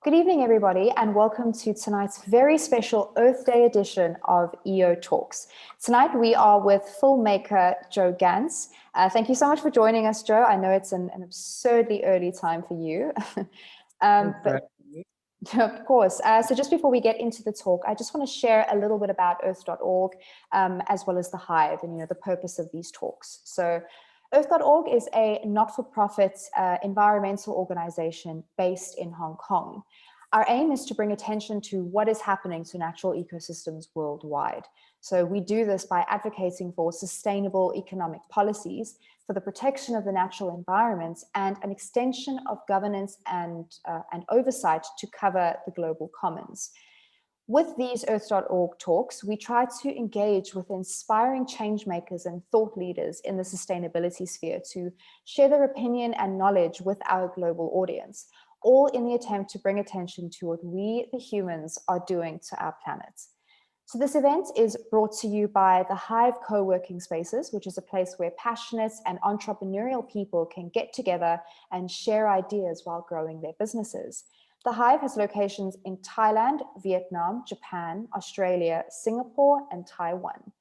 Good evening, everybody, and welcome to tonight's very special Earth Day edition of EO Talks. Tonight, we are with filmmaker Joe Gantz. Thank you so much for joining us, Joe. I know it's an absurdly early time for you. But of course. So just before we get into the talk, I just want to share a little bit about Earth.org, as well as the Hive and the purpose of these talks. So Earth.org is a not-for-profit environmental organization based in Hong Kong. Our aim is to bring attention to what is happening to natural ecosystems worldwide. So we do this by advocating for sustainable economic policies, for the protection of the natural environment, and an extension of governance and oversight to cover the global commons. With these Earth.org talks, we try to engage with inspiring change makers and thought leaders in the sustainability sphere to share their opinion and knowledge with our global audience, all in the attempt to bring attention to what we, the humans, are doing to our planet. So this event is brought to you by the Hive co-working spaces, which is a place where passionate and entrepreneurial people can get together and share ideas while growing their businesses. The Hive has locations in Thailand, Vietnam, Japan, Australia, Singapore, and Taiwan.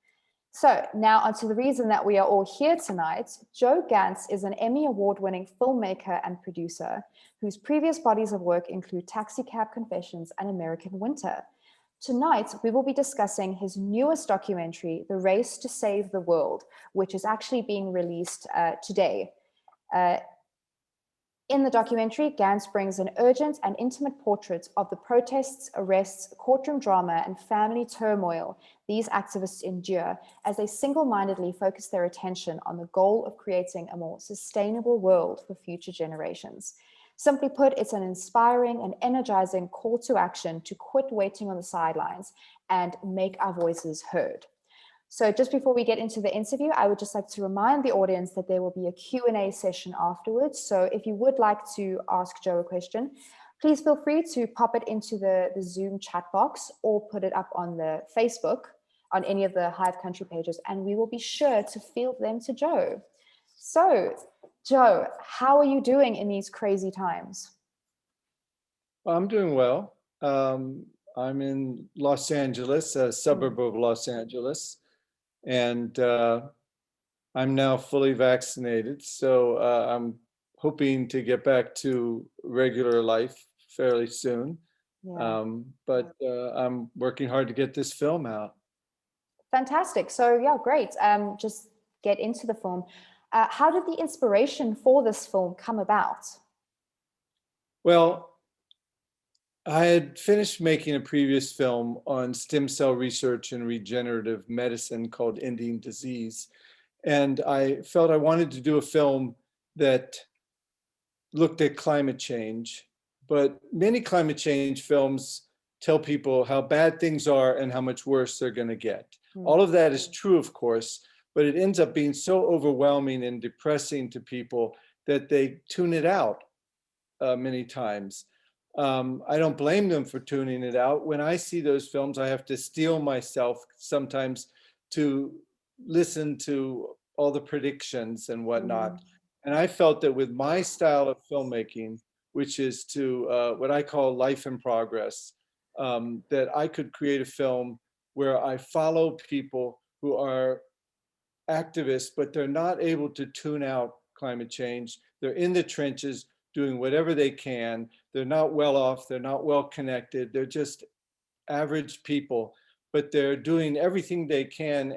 So now onto the reason that we are all here tonight. Joe Gantz is an Emmy award-winning filmmaker and producer whose previous bodies of work include Taxicab Confessions and American Winter. Tonight, we will be discussing his newest documentary, The Race to Save the World, which is actually being released today. In the documentary, Gantz brings an urgent and intimate portrait of the protests, arrests, courtroom drama, and family turmoil these activists endure as they single-mindedly focus their attention on the goal of creating a more sustainable world for future generations. Simply put, it's an inspiring and energizing call to action to quit waiting on the sidelines and make our voices heard. So just before we get into the interview, I would just like to remind the audience that there will be a Q&A session afterwards. So if you would like to ask Joe a question, please feel free to pop it into the Zoom chat box or put it up on the Facebook on any of the Hive country pages, and we will be sure to field them to Joe. So Joe, how are you doing in these crazy times? I'm doing well. I'm in Los Angeles, a suburb of Los Angeles. And I'm now fully vaccinated, so I'm hoping to get back to regular life fairly soon. Yeah. But I'm working hard to get this film out. Fantastic. So yeah, great. Just get into the film. How did the inspiration for this film come about? Well, I had finished making a previous film on stem cell research and regenerative medicine called Ending Disease. And I felt I wanted to do a film that looked at climate change, but many climate change films tell people how bad things are and how much worse they're going to get. All of that is true, of course, but it ends up being so overwhelming and depressing to people that they tune it out many times. I don't blame them for tuning it out. When I see those films, I have to steel myself sometimes to listen to all the predictions and whatnot. And I felt that with my style of filmmaking, which is to what I call life in progress, that I could create a film where I follow people who are activists, but they're not able to tune out climate change. They're in the trenches doing whatever they can. They're not well off, they're not well connected, they're just average people, but they're doing everything they can.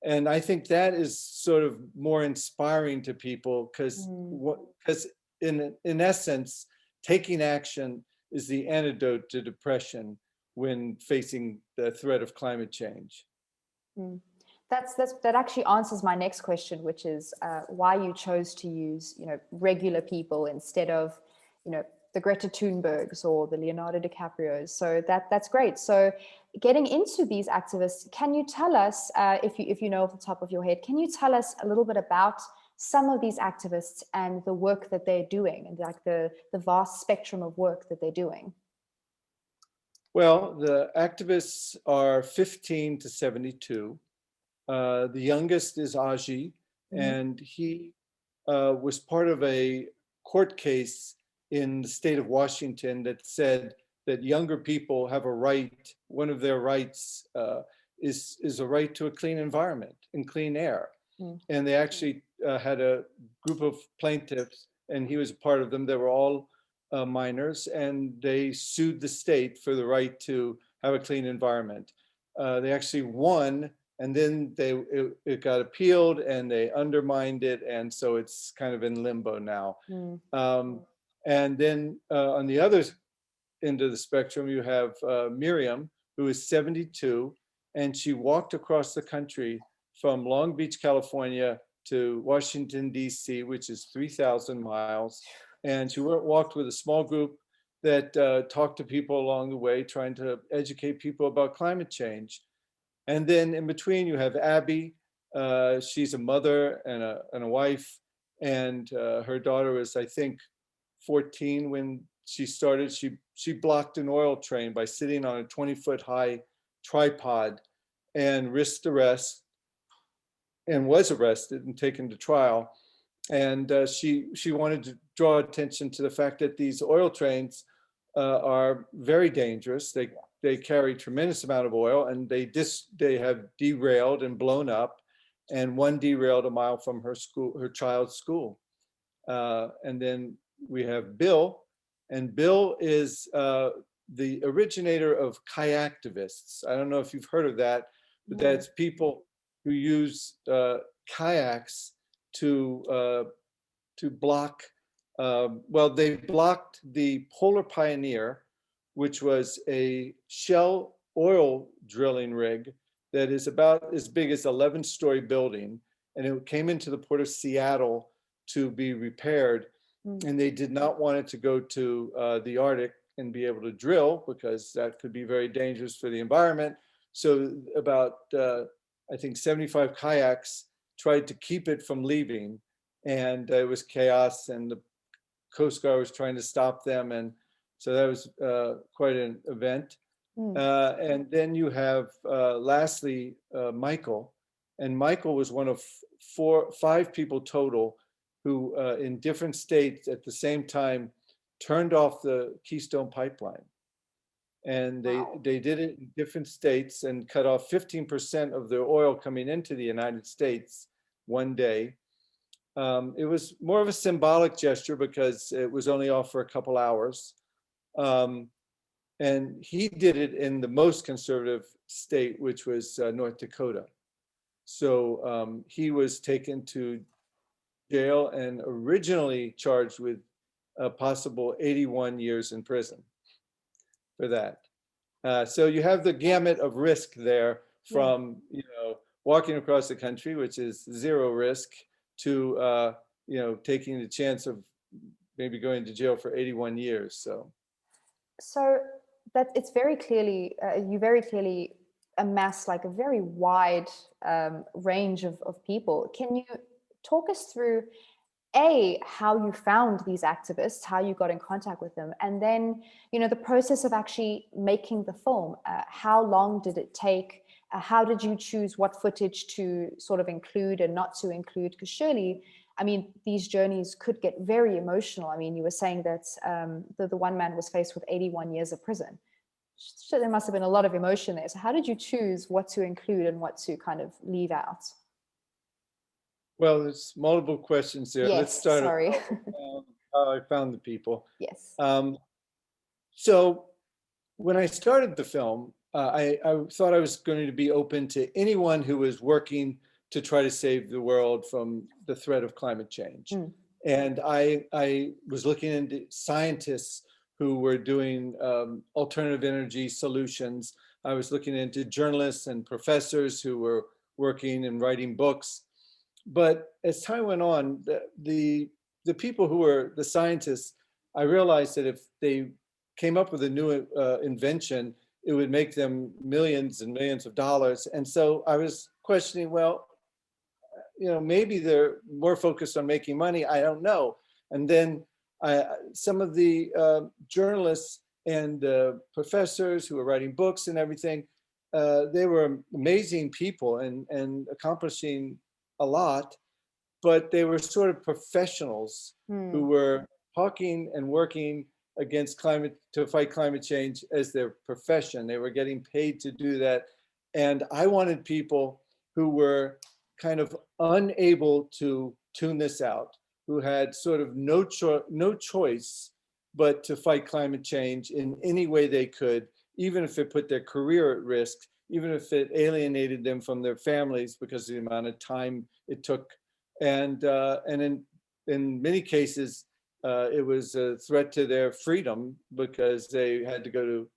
And I think that is sort of more inspiring to people because in essence, taking action is the antidote to depression when facing the threat of climate change. That actually answers my next question, which is why you chose to use regular people instead of the Greta Thunbergs or the Leonardo DiCaprios. So that's great. So getting into these activists, can you tell us, if you know off the top of your head, can you tell us a little bit about some of these activists and the work that they're doing and like the vast spectrum of work that they're doing? Well, the activists are 15 to 72. The youngest is Aji, and he was part of a court case in the state of Washington that said that younger people have a right, one of their rights is a right to a clean environment and clean air. And they actually had a group of plaintiffs, and he was a part of them. They were all minors, and they sued the state for the right to have a clean environment. They actually won, and then it got appealed, and they undermined it, and so it's kind of in limbo now. And then on the other end of the spectrum, you have Miriam, who is 72, and she walked across the country from Long Beach, California to Washington, D.C., which is 3,000 miles. And she walked with a small group that talked to people along the way, trying to educate people about climate change. And then in between, you have Abby. She's a mother and a wife, and her daughter was, I think, 14 when she started. She blocked an oil train by sitting on a 20-foot high tripod and risked arrest, and was arrested and taken to trial. And she wanted to draw attention to the fact that these oil trains are very dangerous. They carry tremendous amount of oil, and they have derailed and blown up. And one derailed a mile from her child's school. And then we have Bill, and Bill is the originator of kayaktivists. I don't know if you've heard of that, but that's people who use kayaks to block. Well, they blocked the Polar Pioneer, which was a Shell oil drilling rig that is about as big as 11-story building, and it came into the port of Seattle to be repaired, and they did not want it to go to the Arctic and be able to drill, because that could be very dangerous for the environment. So about I think 75 kayaks tried to keep it from leaving, and it was chaos, and the Coast Guard was trying to stop them, and so that was quite an event. And then you have lastly Michael, and Michael was one of 5 people total who in different states at the same time turned off the Keystone Pipeline. And they did it in different states and cut off 15% of their oil coming into the United States one day. It was more of a symbolic gesture because it was only off for a couple hours. And he did it in the most conservative state, which was North Dakota. So he was taken to jail and originally charged with a possible 81 years in prison for that. So you have the gamut of risk there, from walking across the country, which is 0 risk, to taking the chance of maybe going to jail for 81 years. So that it's very clearly you very clearly amass like a very wide range of people. Can you talk us through how you found these activists, how you got in contact with them, and then the process of actually making the film? How long did it take? How did you choose what footage to sort of include and not to include? Because surely, I mean, these journeys could get very emotional. I mean, you were saying that the one man was faced with 81 years of prison. So there must have been a lot of emotion there. So how did you choose what to include and what to kind of leave out? Well, there's multiple questions there. Yes, let's start sorry. how I found the people. Yes. So when I started the film, I thought I was going to be open to anyone who was working to try to save the world from the threat of climate change. And I was looking into scientists who were doing alternative energy solutions. I was looking into journalists and professors who were working and writing books. But as time went on, the people who were the scientists, I realized that if they came up with a new invention, it would make them millions and millions of dollars. And so I was questioning, well, maybe they're more focused on making money. I don't know. And then some of the journalists and professors who were writing books and everything, they were amazing people and accomplishing a lot, but they were sort of professionals who were talking and working against to fight climate change as their profession. They were getting paid to do that. And I wanted people who were kind of unable to tune this out, who had sort of no choice but to fight climate change in any way they could, even if it put their career at risk, even if it alienated them from their families because of the amount of time it took. And in many cases, it was a threat to their freedom because they had to go to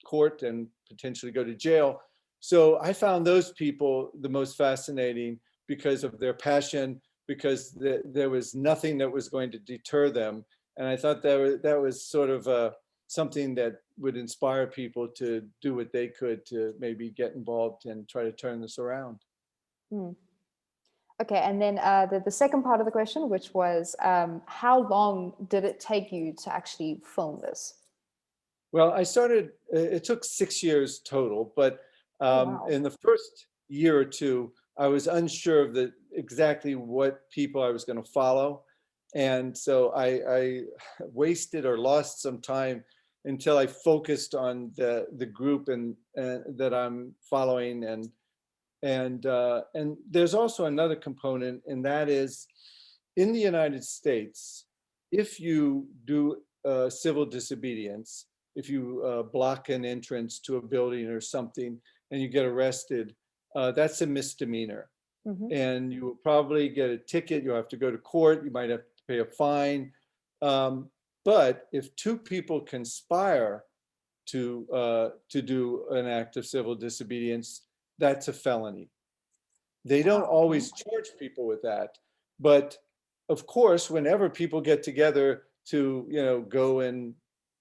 court and potentially go to jail. So I found those people the most fascinating because of their passion, because there was nothing that was going to deter them. And I thought that was sort of something that would inspire people to do what they could to maybe get involved and try to turn this around. Hmm. Okay, and then the second part of the question, which was how long did it take you to actually film this? Well, it took 6 years total, but Wow. in the first year or two, I was unsure of exactly what people I was going to follow. And so I wasted or lost some time until I focused on the group and that I'm following. And there's also another component, and that is in the United States, if you do civil disobedience, if you block an entrance to a building or something and you get arrested, that's a misdemeanor. Mm-hmm. And you will probably get a ticket. You'll have to go to court. You might have to pay a fine. But if two people conspire to do an act of civil disobedience, that's a felony. They don't always charge people with that, but of course, whenever people get together to, go and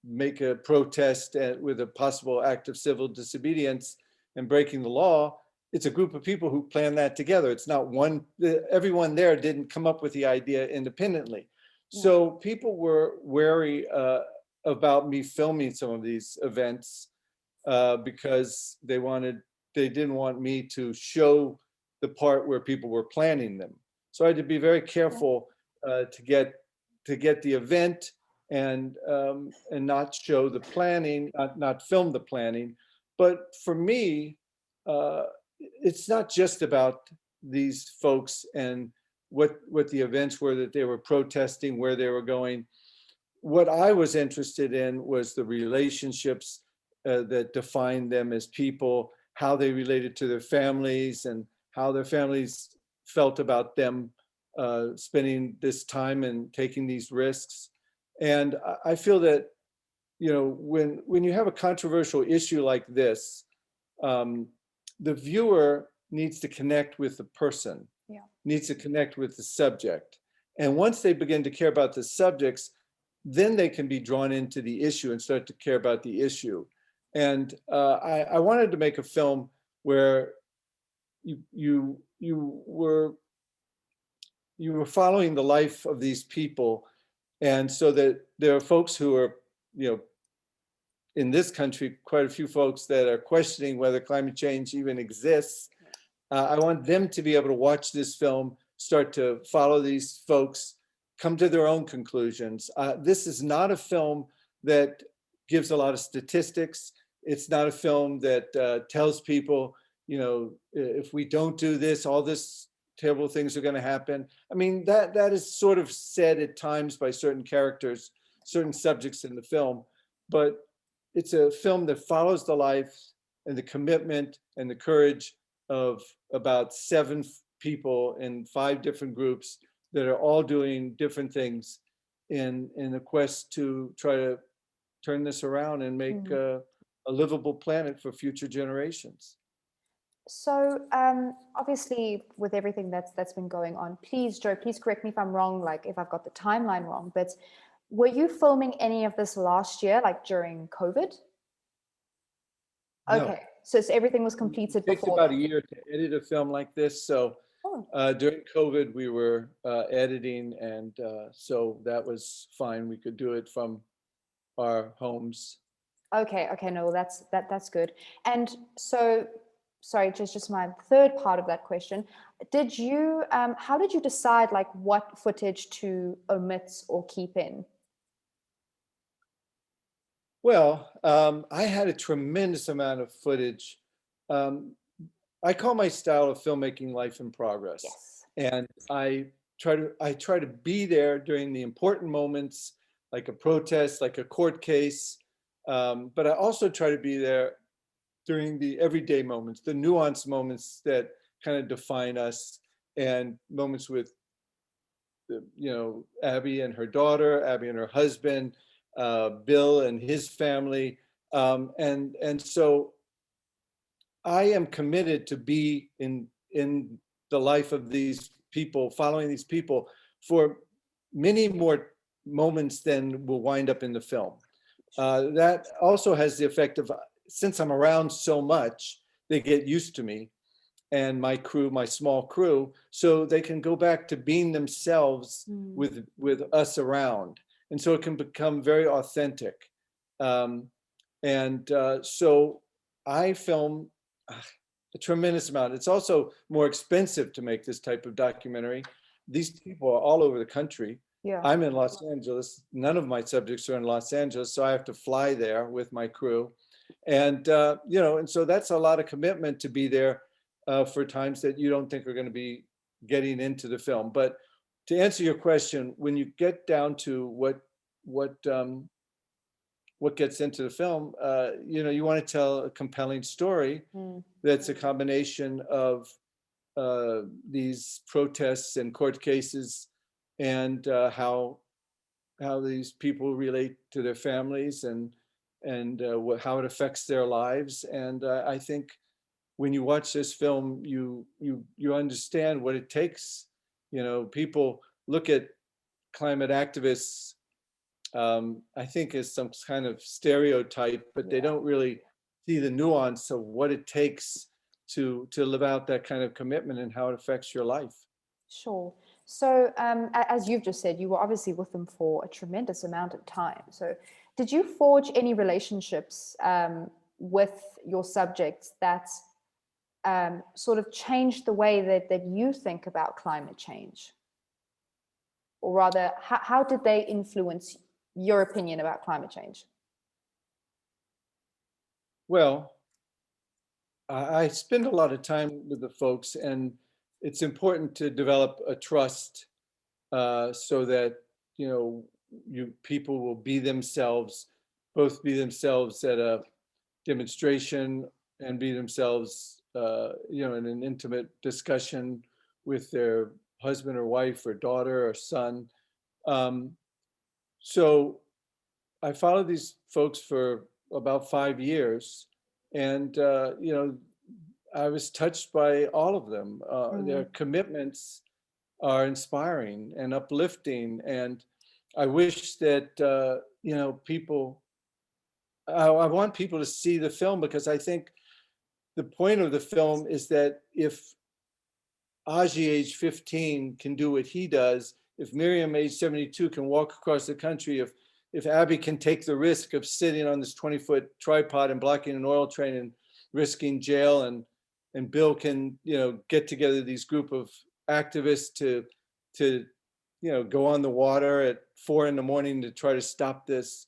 make a protest with a possible act of civil disobedience and breaking the law, it's a group of people who plan that together. It's not everyone there didn't come up with the idea independently. Yeah. So people were wary about me filming some of these events because they didn't want me to show the part where people were planning them. So I had to be very careful to get the event and not show the planning, not film the planning. But for me, it's not just about these folks and what the events were that they were protesting, where they were going. What I was interested in was the relationships that defined them as people, how they related to their families, and how their families felt about them spending this time and taking these risks. And I feel that, when you have a controversial issue like this, the viewer needs to connect with the person, needs to connect with the subject. And once they begin to care about the subjects, then they can be drawn into the issue and start to care about the issue. And I wanted to make a film where you were following the life of these people, and so that there are folks who are, in this country, quite a few folks that are questioning whether climate change even exists. I want them to be able to watch this film, start to follow these folks, come to their own conclusions. This is not a film that gives a lot of statistics. It's not a film that tells people, if we don't do this, all this terrible things are going to happen. I mean, that is sort of said at times by certain characters, certain subjects in the film, but it's a film that follows the life and the commitment and the courage of about 7 people in 5 different groups that are all doing different things in a quest to try to turn this around and make a livable planet for future generations. So obviously, with everything that's been going on, please, Joe, please correct me if I'm wrong, like if I've got the timeline wrong, but were you filming any of this last year, like during COVID? No. Okay, so everything was completed It takes before about then. a year to edit a film like this. So during COVID, we were editing, and so that was fine. We could do it from our homes. Okay, no, that's good. And so, sorry, just my third part of that question. Did you, how did you decide like what footage to omit or keep in? Well, I had a tremendous amount of footage. Um, I call my style of filmmaking life in progress, Yes. and I try to be there during the important moments, like a protest, like a court case. But I also try to be there during the everyday moments, the nuanced moments that kind of define us, and moments with Abby and her daughter, Abby and her husband, Bill and his family, and so I am committed to be in the life of these people, following these people for many more moments than will wind up in the film. That also has the effect of, since I'm around so much, they get used to me and my crew, my small crew, so they can go back to being themselves with us around, and so it can become very authentic. Um, and so I film a tremendous amount. It's also more expensive to make this type of documentary. These people are all over the country. Yeah. I'm in Los Angeles. None of my subjects are in Los Angeles, so I have to fly there with my crew. And so that's a lot of commitment to be there for times that you don't think are going to be getting into the film. But to answer your question, when you get down to what gets into the film, you want to tell a compelling story that's a combination of these protests and court cases, and how these people relate to their families, and how it affects their lives. And I think when you watch this film, you understand what it takes. People look at climate activists, I think, as some kind of stereotype, but they don't really see the nuance of what it takes to live out that kind of commitment and how it affects your life. Sure. So, as you've just said, you were obviously with them for a tremendous amount of time. So, did you forge any relationships with your subjects that sort of changed the way that you think about climate change? Or rather, how did they influence your opinion about climate change? Well, I spend a lot of time with the folks, and it's important to develop a trust, so that people will be themselves, both be themselves at a demonstration and be themselves, in an intimate discussion with their husband or wife or daughter or son. Um, so I followed these folks for about 5 years, and I was touched by all of them. Their commitments are inspiring and uplifting, and I wish that people. I want people to see the film, because I think the point of the film is that if Aji, age 15, can do what he does, if Miriam, age 72, can walk across the country, if Abby can take the risk of sitting on this 20-foot tripod and blocking an oil train and risking jail, and Bill can, get together these group of activists to go on the water at 4 a.m. to try to stop this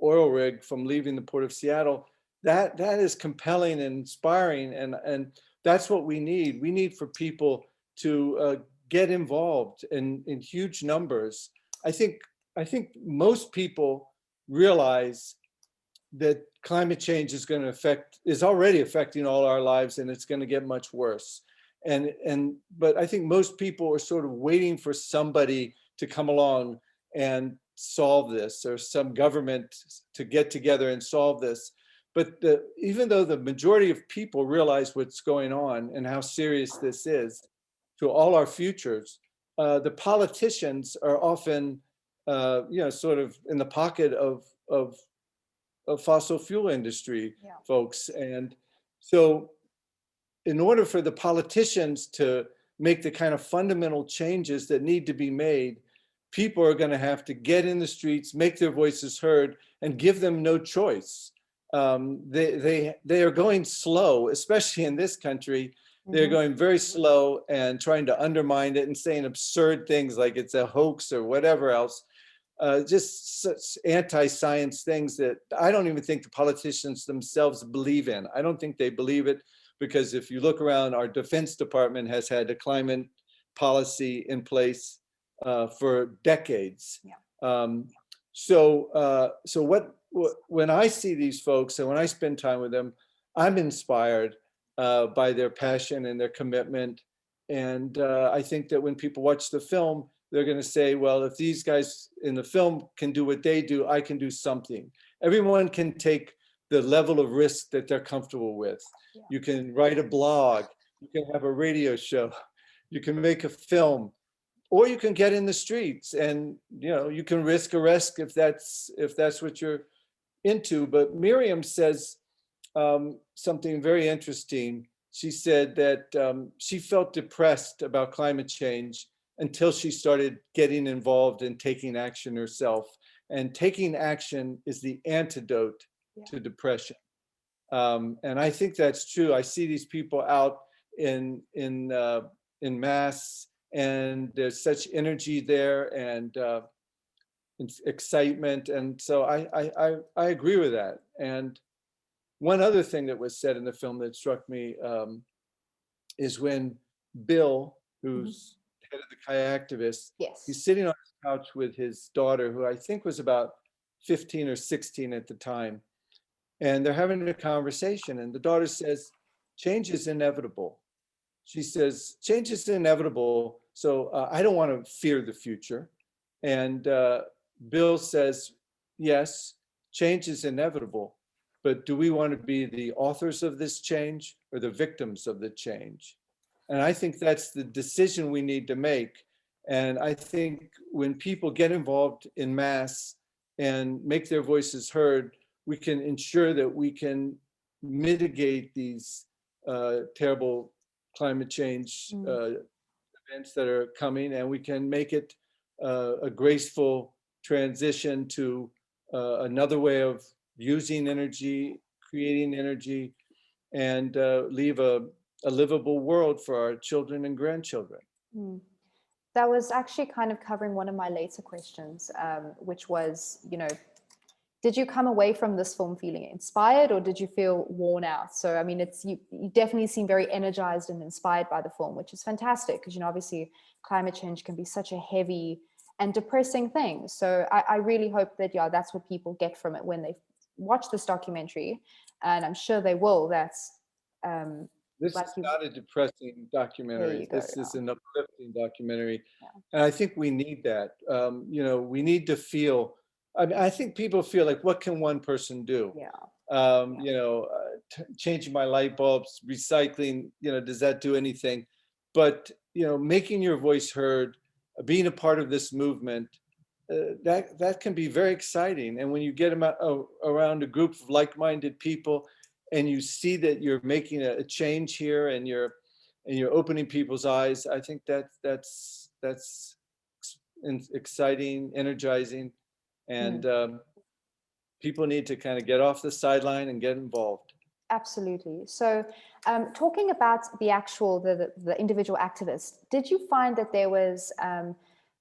oil rig from leaving the port of Seattle. That is compelling and inspiring, and that's what we need. We need for people to get involved in huge numbers. I think most people realize that climate change is already affecting all our lives, and it's going to get much worse. But I think most people are sort of waiting for somebody to come along and solve this, or some government to get together and solve this. But even though the majority of people realize what's going on and how serious this is to all our futures, the politicians are often, sort of in the pocket of fossil fuel industry folks. And so in order for the politicians to make the kind of fundamental changes that need to be made, people are going to have to get in the streets, make their voices heard, and give them no choice. They are going slow, especially in this country. They're going very slow and trying to undermine it and saying absurd things like it's a hoax or whatever else. just such anti-science things that I don't even think the politicians themselves believe in. I don't think they believe it, because if you look around, our Defense Department has had a climate policy in place for decades. Yeah. When I see these folks and when I spend time with them, I'm inspired by their passion and their commitment. And I think that when people watch the film, they're going to say, well, if these guys in the film can do what they do, I can do something. Everyone can take the level of risk that they're comfortable with. Yeah. You can write a blog, you can have a radio show, you can make a film, or you can get in the streets and, you know, you can risk arrest if that's what you're into. But Miriam says something very interesting. She said that she felt depressed about climate change until she started getting involved in taking action herself. And taking action is the antidote to depression. And I think that's true. I see these people out in mass, and there's such energy there and excitement. And so I agree with that. And one other thing that was said in the film that struck me is when Bill, who's head of the kayak activists, he's sitting on his couch with his daughter, who I think was about 15 or 16 at the time. And they're having a conversation, and the daughter says, change is inevitable. She says, change is inevitable, so I don't want to fear the future. And Bill says, yes, change is inevitable, but do we want to be the authors of this change or the victims of the change? And I think that's the decision we need to make. And I think when people get involved in mass and make their voices heard, we can ensure that we can mitigate these terrible climate change events that are coming, and we can make it a graceful transition to another way of using energy, creating energy, and leave a livable world for our children and grandchildren. That was actually kind of covering one of my later questions, which was, you know, did you come away from this film feeling inspired, or did you feel worn out? So, I mean, you definitely seem very energized and inspired by the film, which is fantastic, because, you know, obviously climate change can be such a heavy and depressing thing. So I really hope that, yeah, that's what people get from it when they watch this documentary, and I'm sure they will. This is not a depressing documentary. This is an uplifting documentary. Yeah. And I think we need that. You know, we need to feel, I mean, I think people feel like, what can one person do? Yeah. You know, changing my light bulbs, recycling, you know, does that do anything? But, you know, making your voice heard, being a part of this movement, that can be very exciting. And when you get them around a group of like-minded people, and you see that you're making a change here, and you're opening people's eyes, I think that's exciting, energizing, and people need to kind of get off the sideline and get involved. Absolutely. So talking about the individual activists, did you find that there was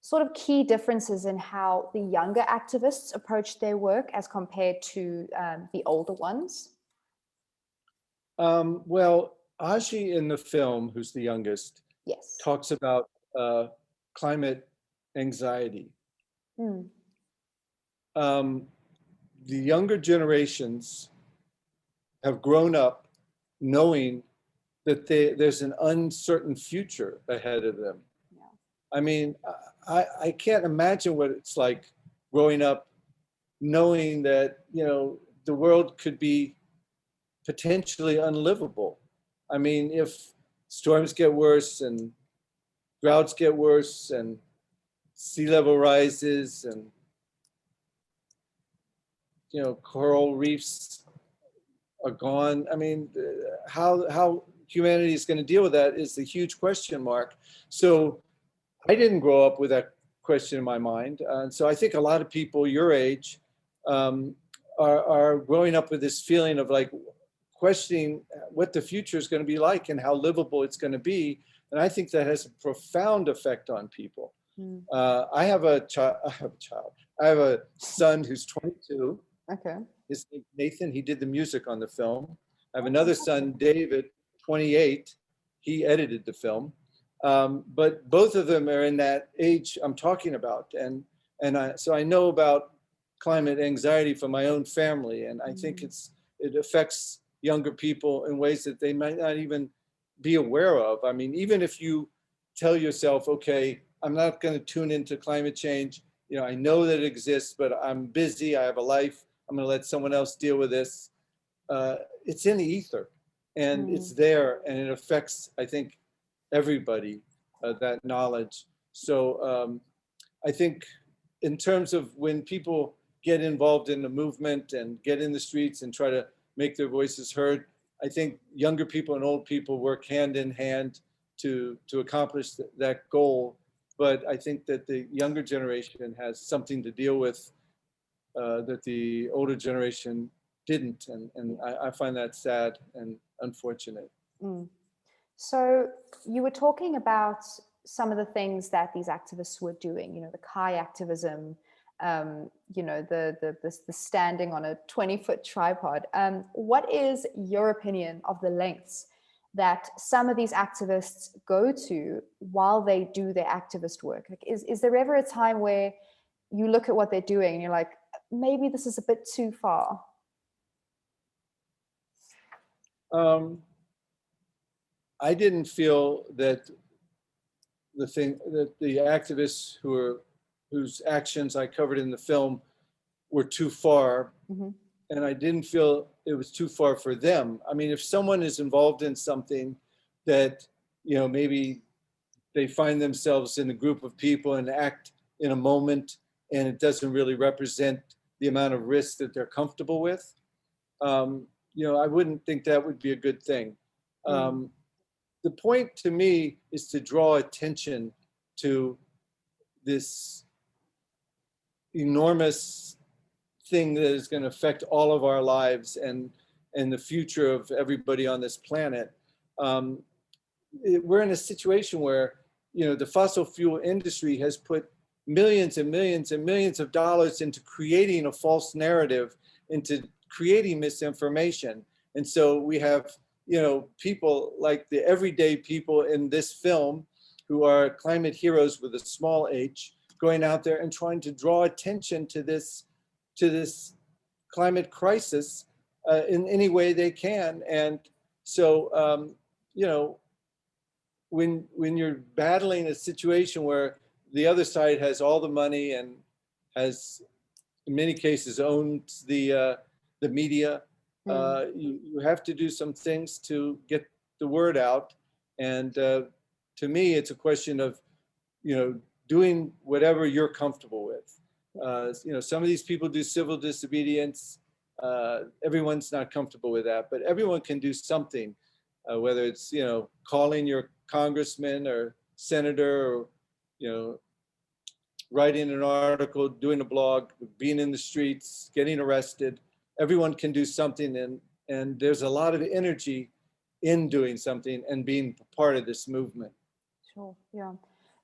sort of key differences in how the younger activists approached their work as compared to the older ones? Well, Aji in the film, who's the youngest, talks about climate anxiety. The younger generations have grown up knowing that there's an uncertain future ahead of them. Yeah. I mean, I can't imagine what it's like growing up knowing that, you know, the world could be potentially unlivable. I mean, if storms get worse and droughts get worse and sea level rises and, you know, coral reefs are gone. I mean, how humanity is going to deal with that is the huge question mark. So I didn't grow up with that question in my mind. And so I think a lot of people your age are growing up with this feeling of like questioning what the future is going to be like and how livable it's going to be. And I think that has a profound effect on people. I have a child. I have a son who's 22. Okay. His name's Nathan. He did the music on the film. I have another son, David, 28. He edited the film. But both of them are in that age I'm talking about. So I know about climate anxiety from my own family. And I think it affects younger people in ways that they might not even be aware of. I mean, even if you tell yourself, okay, I'm not going to tune into climate change. You know, I know that it exists, but I'm busy. I have a life. I'm going to let someone else deal with this. It's in the ether, and it's there, and it affects, I think, everybody, that knowledge. So I think in terms of when people get involved in the movement and get in the streets and try to make their voices heard, I think younger people and old people work hand in hand to accomplish that goal. But I think that the younger generation has something to deal with that the older generation didn't. And I find that sad and unfortunate. So you were talking about some of the things that these activists were doing, you know, the Kai activism, you know, the standing on a 20-foot tripod. What is your opinion of the lengths that some of these activists go to while they do their activist work? Like, is there ever a time where you look at what they're doing and you're like, maybe this is a bit too far? I didn't feel that the activists whose actions I covered in the film were too far, and I didn't feel it was too far for them. I mean, if someone is involved in something that, you know, maybe they find themselves in a group of people and act in a moment, and it doesn't really represent the amount of risk that they're comfortable with, you know, I wouldn't think that would be a good thing. The point to me is to draw attention to this enormous thing that is going to affect all of our lives and the future of everybody on this planet. We're in a situation where, you know, the fossil fuel industry has put millions and millions and millions of dollars into creating a false narrative, into creating misinformation. And so we have, you know, people like the everyday people in this film who are climate heroes with a small h, going out there and trying to draw attention to this climate crisis in any way they can. And so, you know, when you're battling a situation where the other side has all the money and has, in many cases, owns the media, you have to do some things to get the word out. And to me, it's a question of, you know, doing whatever you're comfortable with. You know, some of these people do civil disobedience. Everyone's not comfortable with that, but everyone can do something, whether it's, you know, calling your congressman or senator, or, you know, writing an article, doing a blog, being in the streets, getting arrested. Everyone can do something, and there's a lot of energy in doing something and being part of this movement. Sure, yeah.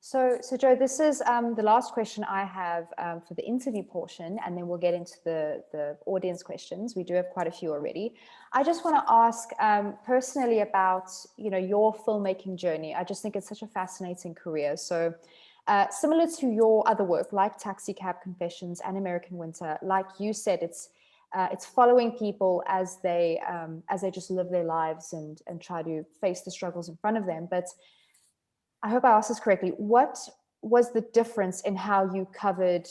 So Joe, this is the last question I have for the interview portion, and then we'll get into the audience questions. We do have quite a few already. I just want to ask personally about, you know, your filmmaking journey. I just think it's such a fascinating career. So similar to your other work, like Taxi Cab Confessions and American Winter, like you said, it's following people as they just live their lives and try to face the struggles in front of them. But I hope I asked this correctly. What was the difference in how you covered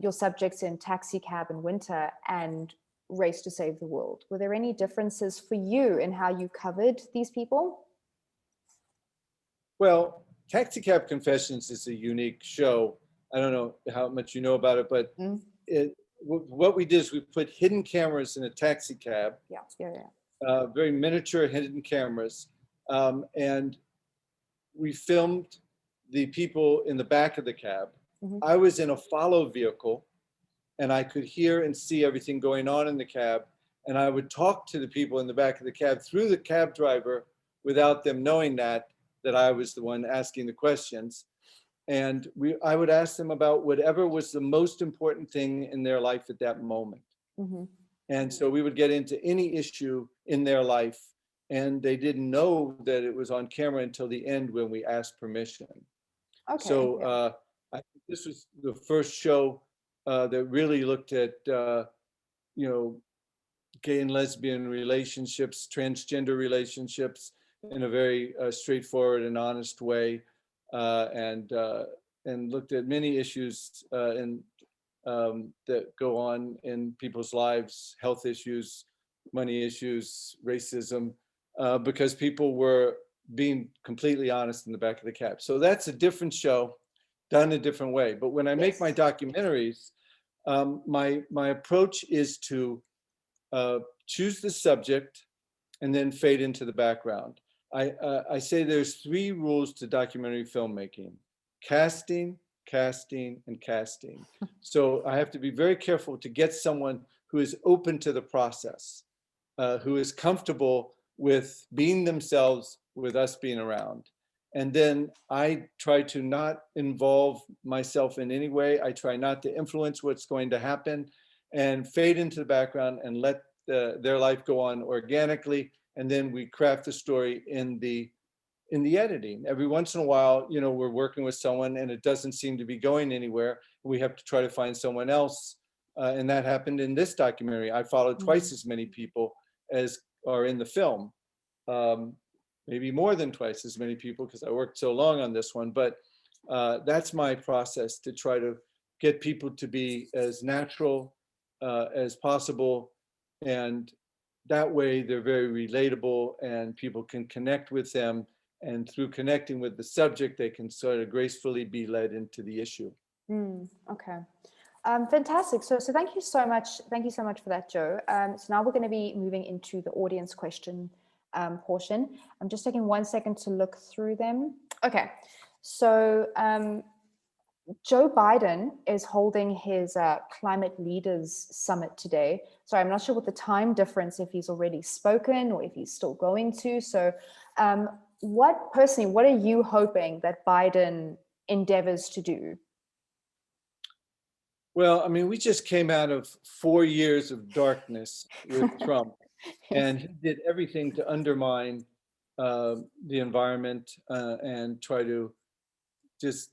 your subjects in Taxi Cab and Winter and Race to Save the World? Were there any differences for you in how you covered these people? Well, Taxi Cab Confessions is a unique show. I don't know how much you know about it, but what we did is we put hidden cameras in a taxi cab. Yeah. Very miniature hidden cameras. And we filmed the people in the back of the cab. I was in a follow vehicle, and I could hear and see everything going on in the cab. And I would talk to the people in the back of the cab through the cab driver without them knowing that I was the one asking the questions. And I would ask them about whatever was the most important thing in their life at that moment. Mm-hmm. And so we would get into any issue in their life, and they didn't know that it was on camera until the end when we asked permission. Okay. So Yeah. I think this was the first show that really looked at, you know, gay and lesbian relationships, transgender relationships in a very straightforward and honest way, and looked at many issues that go on in people's lives, health issues, money issues, racism, because people were being completely honest in the back of the cab. So that's a different show, done a different way. But when I make my Yes. documentaries, my approach is to choose the subject and then fade into the background. I say there's 3 rules to documentary filmmaking: casting, casting, and casting. So I have to be very careful to get someone who is open to the process, who is comfortable with being themselves, with us being around. And then I try to not involve myself in any way. I try not to influence what's going to happen, and fade into the background and let their life go on organically. And then we craft the story in the editing. Every once in a while, you know, we're working with someone and it doesn't seem to be going anywhere. We have to try to find someone else. And that happened in this documentary. I followed twice as many people as are in the film. Um, Maybe more than twice as many people because I worked so long on this one. But that's my process, to try to get people to be as natural as possible. And that way they're very relatable and people can connect with them. And through connecting with the subject, they can sort of gracefully be led into the issue. Okay. Fantastic. So thank you so much. Thank you so much for that, Joe. So now we're going to be moving into the audience question portion. I'm just taking 1 second to look through them. Okay. So Joe Biden is holding his Climate Leaders Summit today. So I'm not sure what the time difference, if he's already spoken or if he's still going to. So what are you hoping that Biden endeavors to do? Well, I mean, we just came out of 4 years of darkness with Trump, Yes. and he did everything to undermine the environment and try to just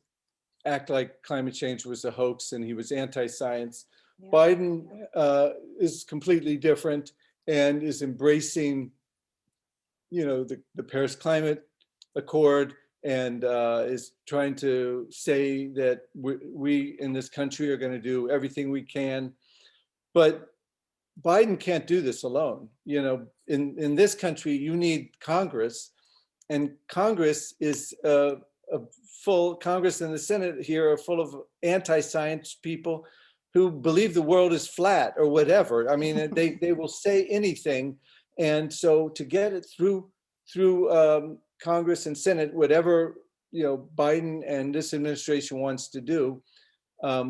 act like climate change was a hoax, and he was anti-science. Yeah. Biden is completely different and is embracing, you know, the Paris Climate Accord, and is trying to say that we in this country are going to do everything we can. But Biden can't do this alone. You know, in this country, you need Congress, and Congress is Congress and the Senate here are full of anti-science people who believe the world is flat or whatever. I mean, they will say anything, and so to get it through Congress and Senate, whatever, you know, Biden and this administration wants to do,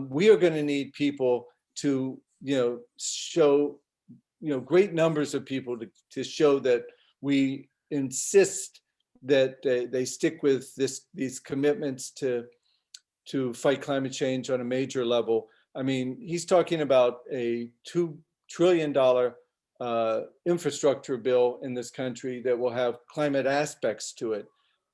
we are going to need people to, you know, show, you know, great numbers of people to show that we insist that they stick with these commitments to fight climate change on a major level. I mean, he's talking about a $2 trillion infrastructure bill in this country that will have climate aspects to it.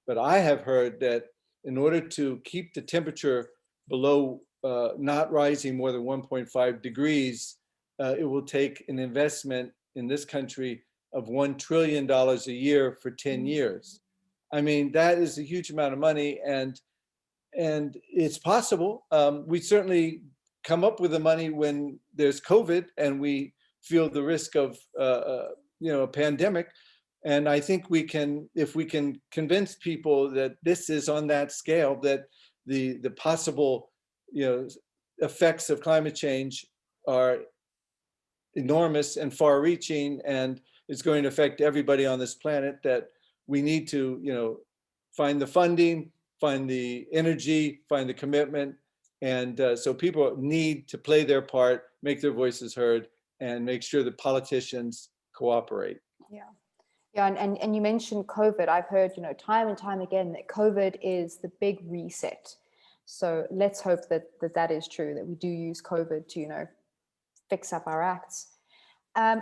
But I have heard that in order to keep the temperature below, not rising more than 1.5 degrees, it will take an investment in this country of $1 trillion a year for 10 years. I mean, that is a huge amount of money, and it's possible. We certainly come up with the money when there's COVID and we feel the risk of you know, a pandemic. And I think we can, if we can convince people that this is on that scale, that the possible, you know, effects of climate change are enormous and far-reaching, and it's going to affect everybody on this planet, that we need to, you know, find the funding, find the energy, find the commitment. And so people need to play their part, make their voices heard, and make sure that politicians cooperate. Yeah. Yeah, and you mentioned COVID. I've heard, you know, time and time again that COVID is the big reset. So let's hope that is true, that we do use COVID to, fix up our acts.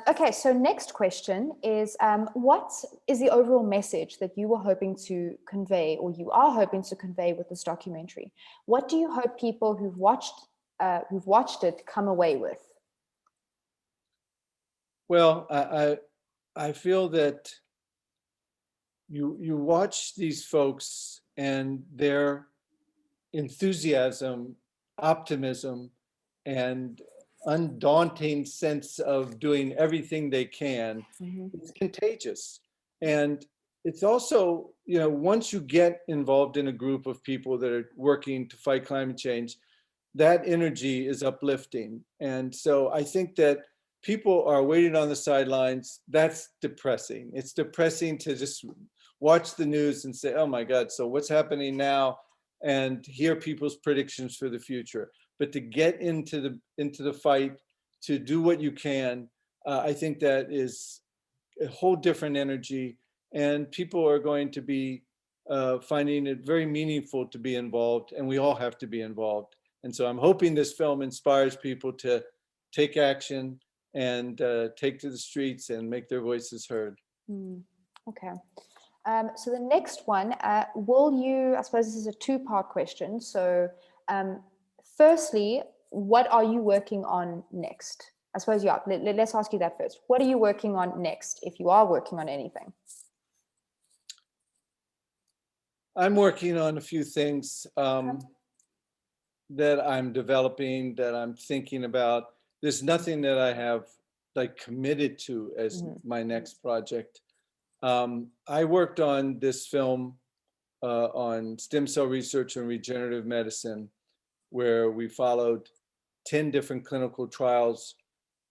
Okay, so next question is, what is the overall message that you were hoping to convey, or you are hoping to convey with this documentary? What do you hope people who've watched it come away with? Well, I feel that you watch these folks and their enthusiasm, optimism, and undaunting sense of doing everything they can. It's contagious. And it's also, once you get involved in a group of people that are working to fight climate change, that energy is uplifting. And so I think that people are waiting on the sidelines. That's depressing. It's depressing to just watch the news and say, oh my God, so what's happening now? And hear people's predictions for the future. But to get into the fight, to do what you can, I think that is a whole different energy. And people are going to be finding it very meaningful to be involved, and we all have to be involved. And so I'm hoping this film inspires people to take action and take to the streets and make their voices heard. Okay. So the next one, I suppose this is a two-part question. So firstly, what are you working on next? I suppose, let's ask you that first. What are you working on next, if you are working on anything? I'm working on a few things that I'm developing, that I'm thinking about. There's nothing that I have committed to as my next project. I worked on this film on stem cell research and regenerative medicine, where we followed 10 different clinical trials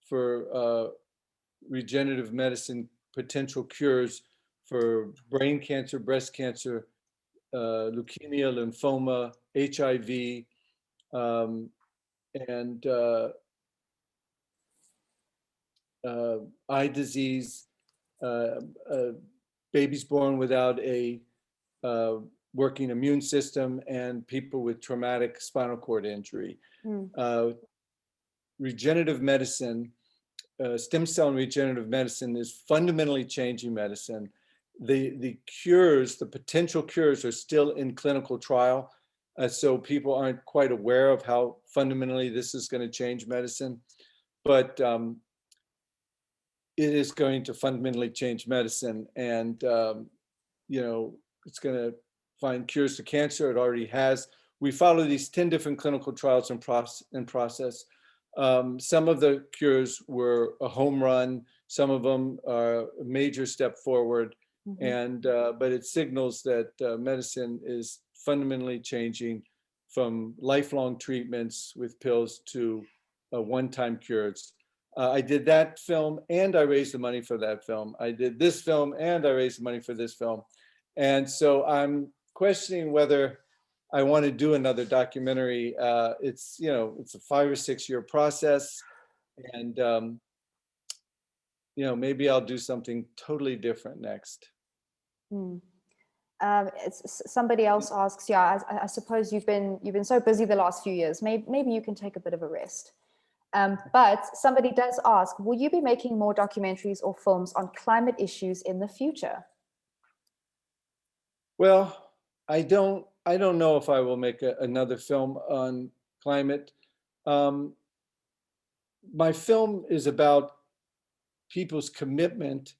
for regenerative medicine potential cures for brain cancer, breast cancer, leukemia, lymphoma, HIV, and eye disease, babies born without a working immune system, and people with traumatic spinal cord injury. Regenerative medicine, stem cell and regenerative medicine is fundamentally changing medicine. The cures, the potential cures, are still in clinical trial. So people aren't quite aware of how fundamentally this is going to change medicine. But it is going to fundamentally change medicine. And, it's going to find cures to cancer. It already has. We follow these 10 different clinical trials in process. Some of the cures were a home run. Some of them are a major step forward. And but it signals that medicine is fundamentally changing from lifelong treatments with pills to one-time cures. I did that film and I raised the money for that film. I did this film and I raised the money for this film. And so I'm questioning whether I want to do another documentary. It's a 5 or 6 year process, and maybe I'll do something totally different next. Somebody else asks, I suppose you've been so busy the last few years. Maybe you can take a bit of a rest. But somebody does ask, will you be making more documentaries or films on climate issues in the future? Well, I don't know if I will make another film on climate. My film is about people's commitment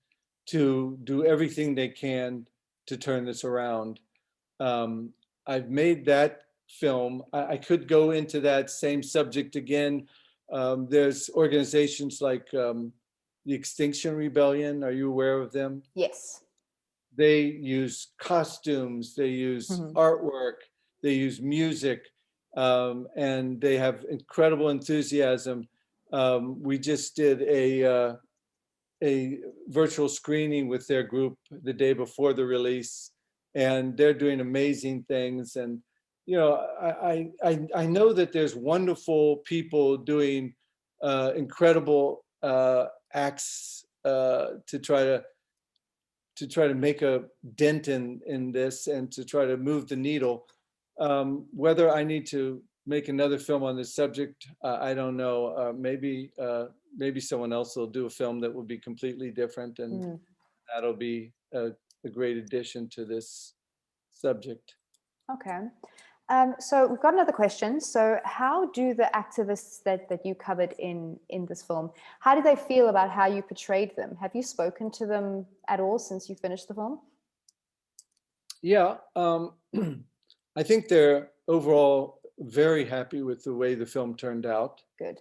to do everything they can to turn this around. I've made that film. I could go into that same subject again. There's organizations like the Extinction Rebellion. Are you aware of them? Yes. They use costumes, they use artwork, they use music, and they have incredible enthusiasm. We just did a virtual screening with their group the day before the release, and they're doing amazing things. And I know that there's wonderful people doing incredible acts to try to make a dent in this and to try to move the needle. Whether I need to make another film on this subject, I don't know. Maybe someone else will do a film that will be completely different, and that'll be a great addition to this subject. Okay. So we've got another question. So how do the activists that you covered in this film, how do they feel about how you portrayed them? Have you spoken to them at all since you finished the film? Yeah, I think they're overall very happy with the way the film turned out. Good.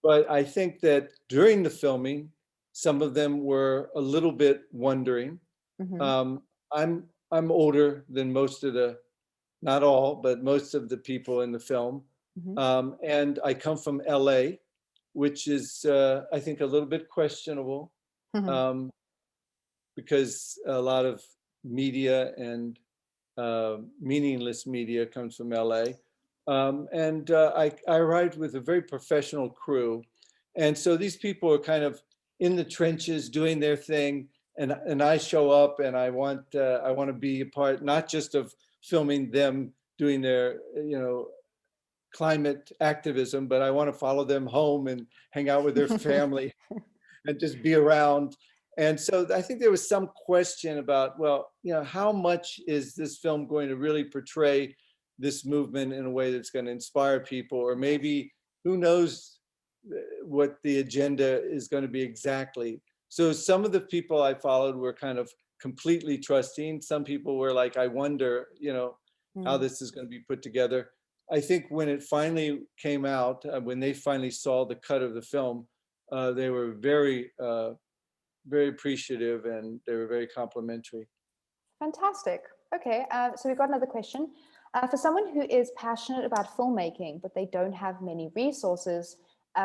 But I think that during the filming, some of them were a little bit wondering. Mm-hmm. I'm older than most of the, not all, but most of the people in the film. Mm-hmm. And I come from LA, which is, I think, a little bit questionable, Mm-hmm. because a lot of media and meaningless media comes from LA. I arrived with a very professional crew. And so these people are kind of in the trenches doing their thing. And I show up and I want to be a part, not just of filming them doing their, climate activism, but I want to follow them home and hang out with their family and just be around. And so I think there was some question about, well, how much is this film going to really portray this movement in a way that's going to inspire people, or maybe who knows what the agenda is going to be exactly. So some of the people I followed were kind of completely trusting. Some people were like, I wonder, how this is going to be put together. I think when it finally came out, when they finally saw the cut of the film, they were very, very appreciative, and they were very complimentary. Fantastic. Okay, so we've got another question. For someone who is passionate about filmmaking, but they don't have many resources,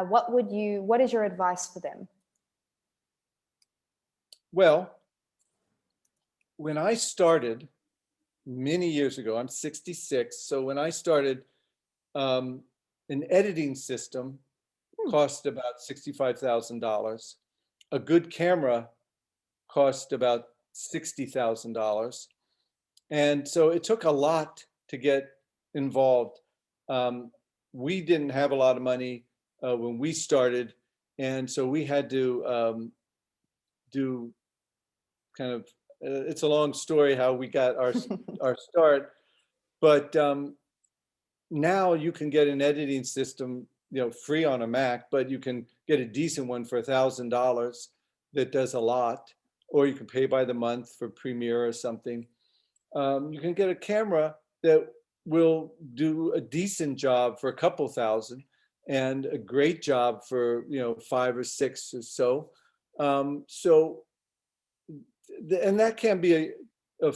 what is your advice for them? Well, when I started many years ago, I'm 66. So when I started, an editing system cost about $65,000. A good camera cost about $60,000. And so it took a lot to get involved. We didn't have a lot of money when we started. And so we had to do kind of, it's a long story how we got our start. But now you can get an editing system, free on a Mac, but you can get a decent one for $1,000 that does a lot, or you can pay by the month for Premiere or something. You can get a camera that will do a decent job for a couple thousand, and a great job for 5 or 6 or so. And that can be a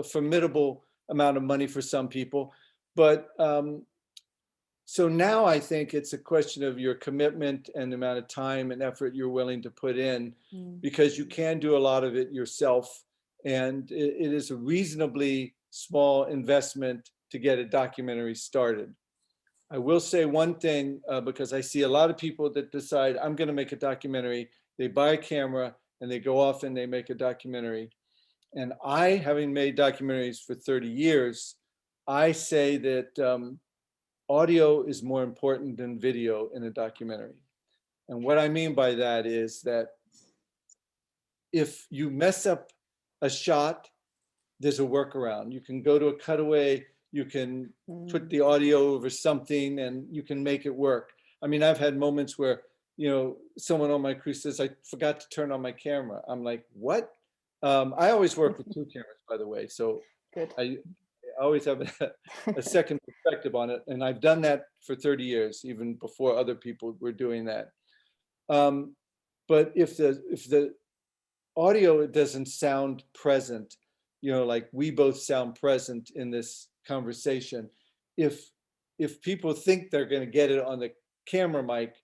formidable amount of money for some people. But so now I think it's a question of your commitment and the amount of time and effort you're willing to put in, because you can do a lot of it yourself. And it is a reasonably small investment to get a documentary started. I will say one thing, because I see a lot of people that decide, I'm going to make a documentary. They buy a camera and they go off and they make a documentary. And I, having made documentaries for 30 years, I say that audio is more important than video in a documentary. And what I mean by that is that if you mess up a shot, there's a workaround. You can go to a cutaway, you can put the audio over something, and you can make it work. I mean, I've had moments where, someone on my crew says, I forgot to turn on my camera. I'm like, what? I always work with 2 cameras, by the way. So Good. I always have a second perspective on it. And I've done that for 30 years, even before other people were doing that. But if the audio doesn't sound present, like we both sound present in this conversation, if people think they're going to get it on the camera mic,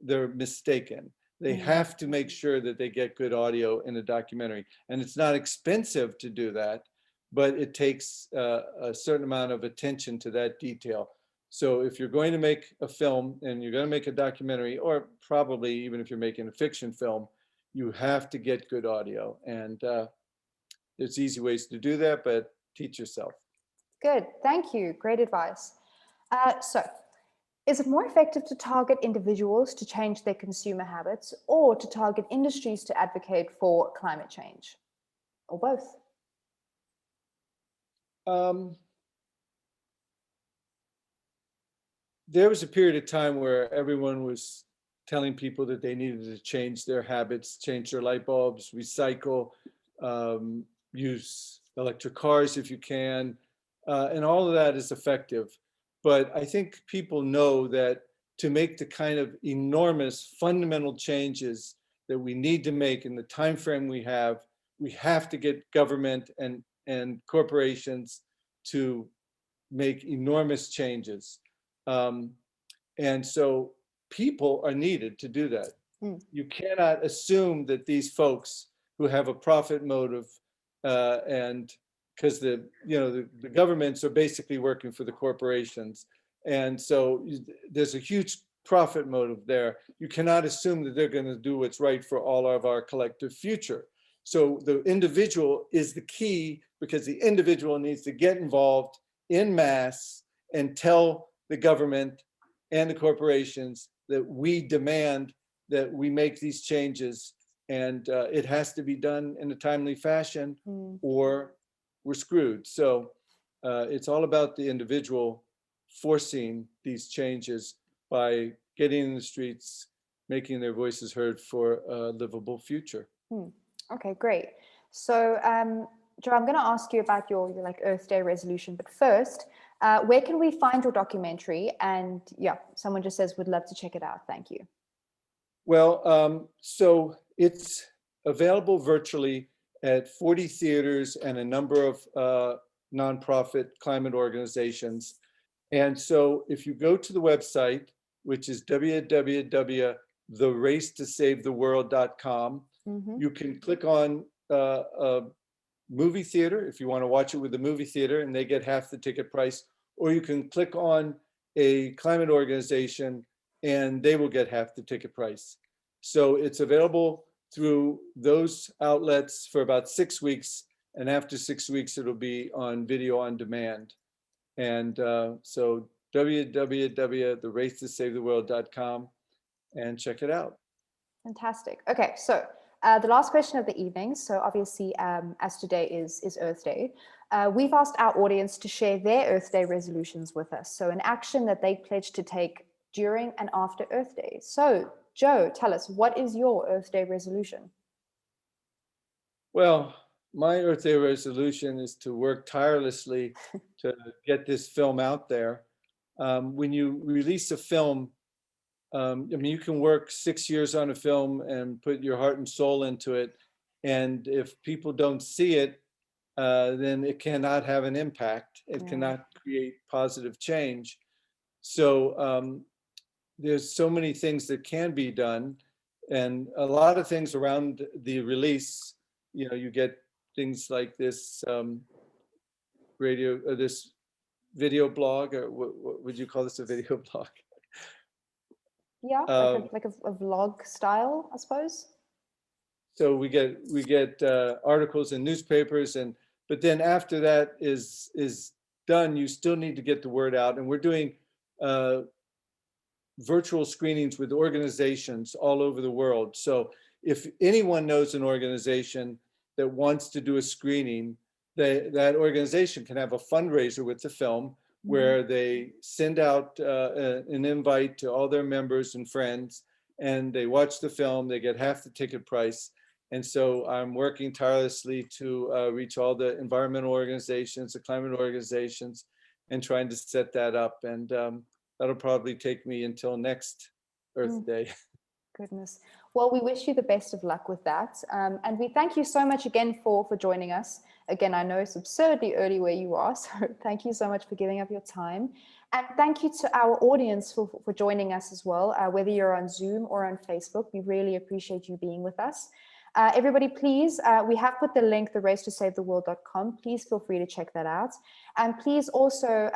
they're mistaken. They have to make sure that they get good audio in a documentary. And it's not expensive to do that, but it takes a certain amount of attention to that detail. So if you're going to make a film and you're going to make a documentary, or probably even if you're making a fiction film, you have to get good audio. And there's easy ways to do that, but teach yourself. Good. Thank you. Great advice. So, is it more effective to target individuals to change their consumer habits or to target industries to advocate for climate change? Or both? Um, there was a period of time where everyone was telling people that they needed to change their habits, change their light bulbs, recycle, um, use electric cars if you can, and all of that is effective. But I think people know that to make the kind of enormous fundamental changes that we need to make in the time frame we have to get government and corporations to make enormous changes. Um, and so people are needed to do that. Mm. You cannot assume that these folks who have a profit motive and because the governments are basically working for the corporations. And so there's a huge profit motive there. You cannot assume that they're going to do what's right for all of our collective future. So the individual is the key because the individual needs to get involved in mass and tell the government and the corporations that we demand that we make these changes, and it has to be done in a timely fashion or we're screwed. So it's all about the individual forcing these changes by getting in the streets, making their voices heard for a livable future. Okay, great. So, Joe, I'm going to ask you about your like Earth Day resolution, but first, where can we find your documentary? And yeah, someone just says would love to check it out. Thank you. Well, so it's available virtually at 40 theaters and a number of nonprofit climate organizations. And so if you go to the website, which is www.theracetosavetheworld.com, you can click on a movie theater if you want to watch it with the movie theater and they get half the ticket price, or you can click on a climate organization and they will get half the ticket price. So it's available through those outlets for about 6 weeks. And after 6 weeks, it'll be on video on demand. And so www.theracetosavetheworld.com and check it out. Fantastic. Okay, so the last question of the evening. So obviously, as today is Earth Day, we've asked our audience to share their Earth Day resolutions with us. So an action that they pledge to take during and after Earth Day. So Joe, tell us, what is your Earth Day resolution? Well, my Earth Day resolution is to work tirelessly to get this film out there. When you release a film, I mean, you can work 6 years on a film and put your heart and soul into it. And if people don't see it, then it cannot have an impact. It cannot create positive change. So there's so many things that can be done. And a lot of things around the release, you get things like this this video blog, or what would you call this, a video blog? Yeah, like a vlog style, I suppose. So we get articles in newspapers, but then after that is done, you still need to get the word out. And we're doing virtual screenings with organizations all over the world. So if anyone knows an organization that wants to do a screening, that organization can have a fundraiser with the film where they send out an invite to all their members and friends, and they watch the film, they get half the ticket price. And so I'm working tirelessly to reach all the environmental organizations, the climate organizations, and trying to set that up. And that'll probably take me until next Earth Day. Goodness. Well, we wish you the best of luck with that. And we thank you so much again for joining us. Again, I know it's absurdly early where you are, so thank you so much for giving up your time. And thank you to our audience for joining us as well, whether you're on Zoom or on Facebook. We really appreciate you being with us. Everybody, please, we have put the link, theracetosavetheworld.com. Please feel free to check that out. And please also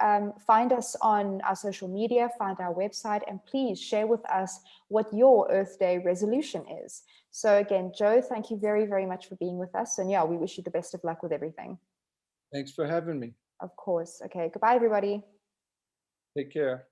find us on our social media, find our website, and please share with us what your Earth Day resolution is. So again, Joe, thank you very, very much for being with us. And yeah, we wish you the best of luck with everything. Thanks for having me. Of course. Okay. Goodbye, everybody. Take care.